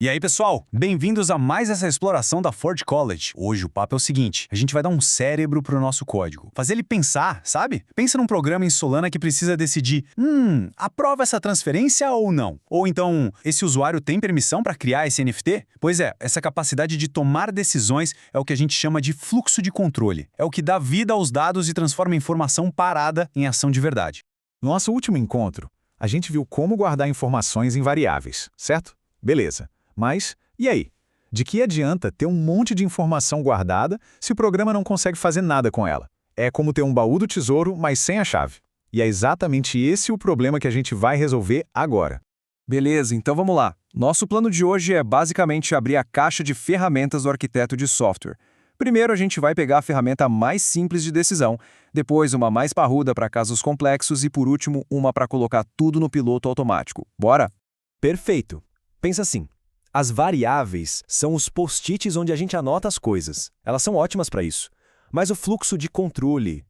E aí, pessoal? Bem-vindos a mais essa exploração da Ford College. Hoje o papo é o seguinte, a gente vai dar um cérebro pro nosso código. Fazer ele pensar, sabe? Pensa num programa em Solana que precisa decidir, aprova essa transferência ou não? Ou então, esse usuário tem permissão para criar esse NFT? Pois é, essa capacidade de tomar decisões é o que a gente chama de fluxo de controle. É o que dá vida aos dados e transforma a informação parada em ação de verdade. No nosso último encontro, a gente viu como guardar informações em variáveis, certo? Beleza. Mas, e aí? De que adianta ter um monte de informação guardada se o programa não consegue fazer nada com ela? É como ter um baú do tesouro, mas sem a chave. E é exatamente esse o problema que a gente vai resolver agora. Beleza, então vamos lá. Nosso plano de hoje é basicamente abrir a caixa de ferramentas do arquiteto de software. Primeiro a gente vai pegar a ferramenta mais simples de decisão, depois uma mais parruda para casos complexos e por último uma para colocar tudo no piloto automático. Bora? Perfeito. Pensa assim. As variáveis são os post-its onde a gente anota as coisas. Elas são ótimas para isso. Mas o fluxo de controle,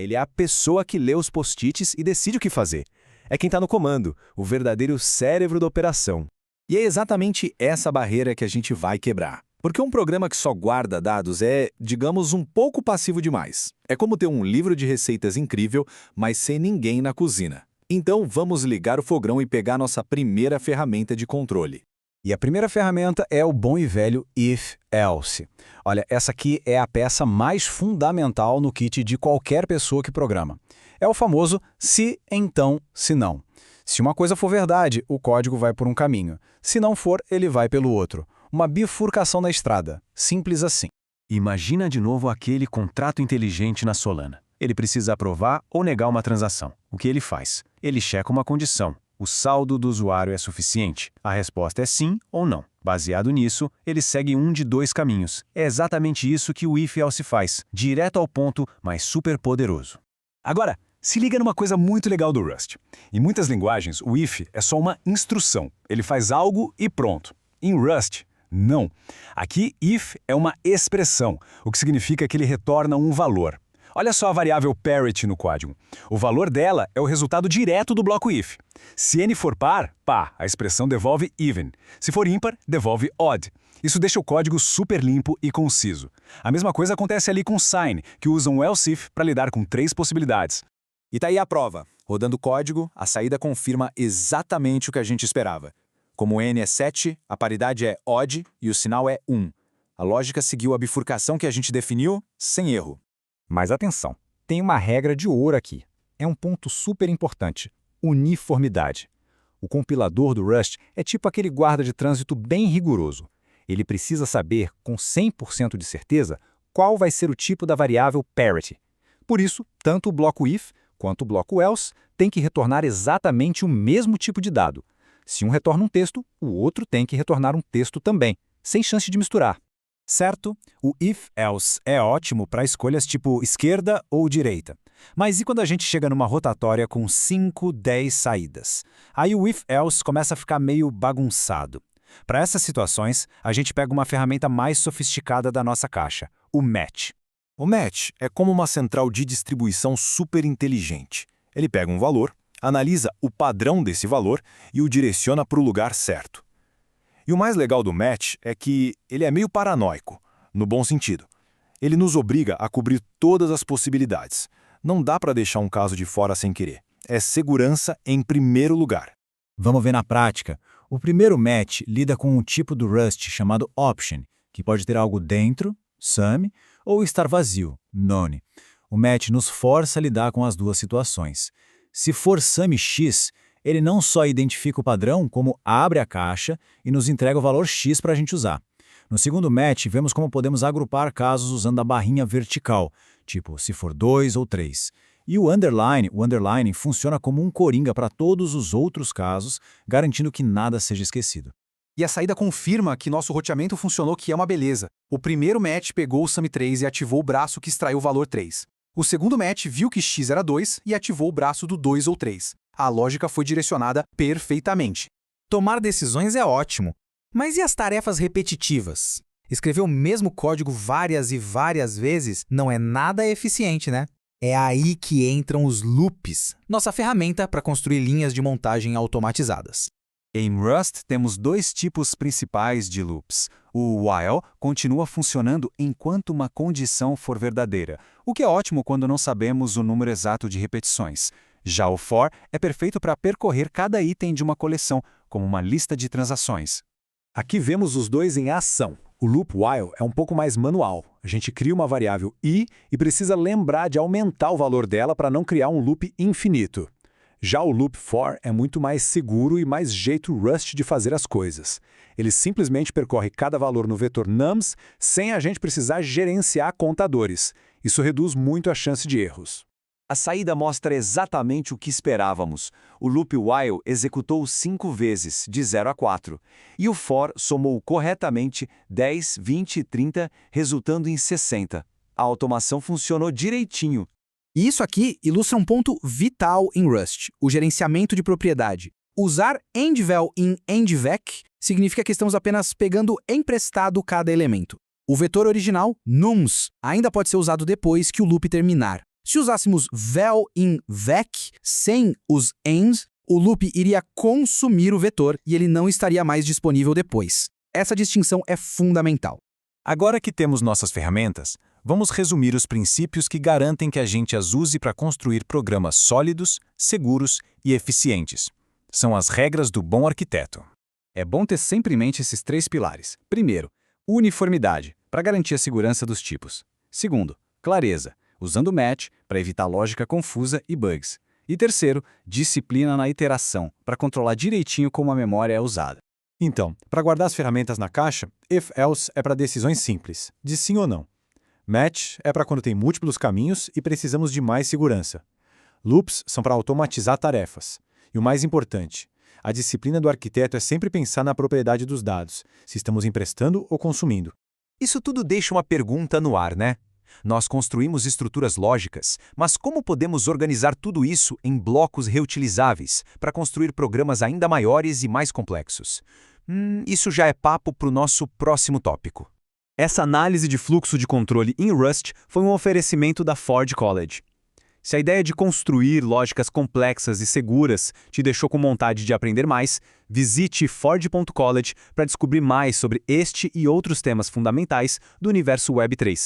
ele é a pessoa que lê os post-its e decide o que fazer. É quem está no comando, o verdadeiro cérebro da operação. E é exatamente essa barreira que a gente vai quebrar. Porque um programa que só guarda dados é, digamos, um pouco passivo demais. É como ter um livro de receitas incrível, mas sem ninguém na cozinha. Então vamos ligar o fogão e pegar nossa primeira ferramenta de controle. E a primeira ferramenta é o bom e velho if-else. Olha, essa aqui é a peça mais fundamental no kit de qualquer pessoa que programa. É o famoso se, então, se não. Se uma coisa for verdade, o código vai por um caminho. Se não for, ele vai pelo outro. Uma bifurcação na estrada. Simples assim. Imagina de novo aquele contrato inteligente na Solana. Ele precisa aprovar ou negar uma transação. O que ele faz? Ele checa uma condição. O saldo do usuário é suficiente? A resposta é sim ou não. Baseado nisso, ele segue um de dois caminhos. É exatamente isso que o if-else faz, direto ao ponto, mas super poderoso. Agora, se liga numa coisa muito legal do Rust. Em muitas linguagens, o if é só uma instrução. Ele faz algo e pronto. Em Rust, não. Aqui, if é uma expressão, o que significa que ele retorna um valor. Olha só a variável parity no código. O valor dela é o resultado direto do bloco if. Se n for par, a expressão devolve even. Se for ímpar, devolve odd. Isso deixa o código super limpo e conciso. A mesma coisa acontece ali com sign, que usa um else if para lidar com 3 possibilidades. E tá aí a prova. Rodando o código, a saída confirma exatamente o que a gente esperava. Como n é 7, a paridade é odd e o sinal é 1. A lógica seguiu a bifurcação que a gente definiu sem erro. Mas atenção, tem uma regra de ouro aqui. É um ponto super importante. Uniformidade. O compilador do Rust é tipo aquele guarda de trânsito bem rigoroso. Ele precisa saber, com 100% de certeza, qual vai ser o tipo da variável parity. Por isso, tanto o bloco if quanto o bloco else têm que retornar exatamente o mesmo tipo de dado. Se um retorna um texto, o outro tem que retornar um texto também, sem chance de misturar. Certo, o if-else é ótimo para escolhas tipo esquerda ou direita. Mas e quando a gente chega numa rotatória com 5, 10 saídas? Aí o if-else começa a ficar meio bagunçado. Para essas situações, a gente pega uma ferramenta mais sofisticada da nossa caixa, o match. O match é como uma central de distribuição super inteligente. Ele pega um valor, analisa o padrão desse valor e o direciona para o lugar certo. E o mais legal do match é que ele é meio paranoico, no bom sentido. Ele nos obriga a cobrir todas as possibilidades. Não dá para deixar um caso de fora sem querer. É segurança em primeiro lugar. Vamos ver na prática. O primeiro match lida com um tipo do Rust chamado option, que pode ter algo dentro, some, ou estar vazio, none. O match nos força a lidar com as duas situações. Se for some x, ele não só identifica o padrão, como abre a caixa e nos entrega o valor x para a gente usar. No segundo match, vemos como podemos agrupar casos usando a barrinha vertical, tipo se for 2 ou 3. E o underline funciona como um coringa para todos os outros casos, garantindo que nada seja esquecido. E a saída confirma que nosso roteamento funcionou, que é uma beleza. O primeiro match pegou o sum3 e ativou o braço que extraiu o valor 3. O segundo match viu que x era 2 e ativou o braço do 2 ou 3. A lógica foi direcionada perfeitamente. Tomar decisões é ótimo, mas e as tarefas repetitivas? Escrever o mesmo código várias e várias vezes não é nada eficiente, né? É aí que entram os loops, nossa ferramenta para construir linhas de montagem automatizadas. Em Rust, temos dois tipos principais de loops. O while continua funcionando enquanto uma condição for verdadeira, o que é ótimo quando não sabemos o número exato de repetições. Já o for é perfeito para percorrer cada item de uma coleção, como uma lista de transações. Aqui vemos os dois em ação. O loop while é um pouco mais manual. A gente cria uma variável i e precisa lembrar de aumentar o valor dela para não criar um loop infinito. Já o loop for é muito mais seguro e mais jeito Rust de fazer as coisas. Ele simplesmente percorre cada valor no vetor nums sem a gente precisar gerenciar contadores. Isso reduz muito a chance de erros. A saída mostra exatamente o que esperávamos. O loop while executou 5 vezes, de 0 a 4. E o for somou corretamente 10, 20 e 30, resultando em 60. A automação funcionou direitinho. E isso aqui ilustra um ponto vital em Rust, o gerenciamento de propriedade. Usar endval em endvec significa que estamos apenas pegando emprestado cada elemento. O vetor original, nums, ainda pode ser usado depois que o loop terminar. Se usássemos val in vec sem os ends, o loop iria consumir o vetor e ele não estaria mais disponível depois. Essa distinção é fundamental. Agora que temos nossas ferramentas, vamos resumir os princípios que garantem que a gente as use para construir programas sólidos, seguros e eficientes. São as regras do bom arquiteto. É bom ter sempre em mente esses 3 pilares. Primeiro, uniformidade, para garantir a segurança dos tipos. Segundo, clareza, usando match para evitar lógica confusa e bugs. E terceiro, disciplina na iteração, para controlar direitinho como a memória é usada. Então, para guardar as ferramentas na caixa, if-else é para decisões simples, de sim ou não. Match é para quando tem múltiplos caminhos e precisamos de mais segurança. Loops são para automatizar tarefas. E o mais importante, a disciplina do arquiteto é sempre pensar na propriedade dos dados, se estamos emprestando ou consumindo. Isso tudo deixa uma pergunta no ar, né? Nós construímos estruturas lógicas, mas como podemos organizar tudo isso em blocos reutilizáveis para construir programas ainda maiores e mais complexos? Isso já é papo para o nosso próximo tópico. Essa análise de fluxo de controle em Rust foi um oferecimento da Ford College. Se a ideia de construir lógicas complexas e seguras te deixou com vontade de aprender mais, visite ford.college para descobrir mais sobre este e outros temas fundamentais do universo Web3.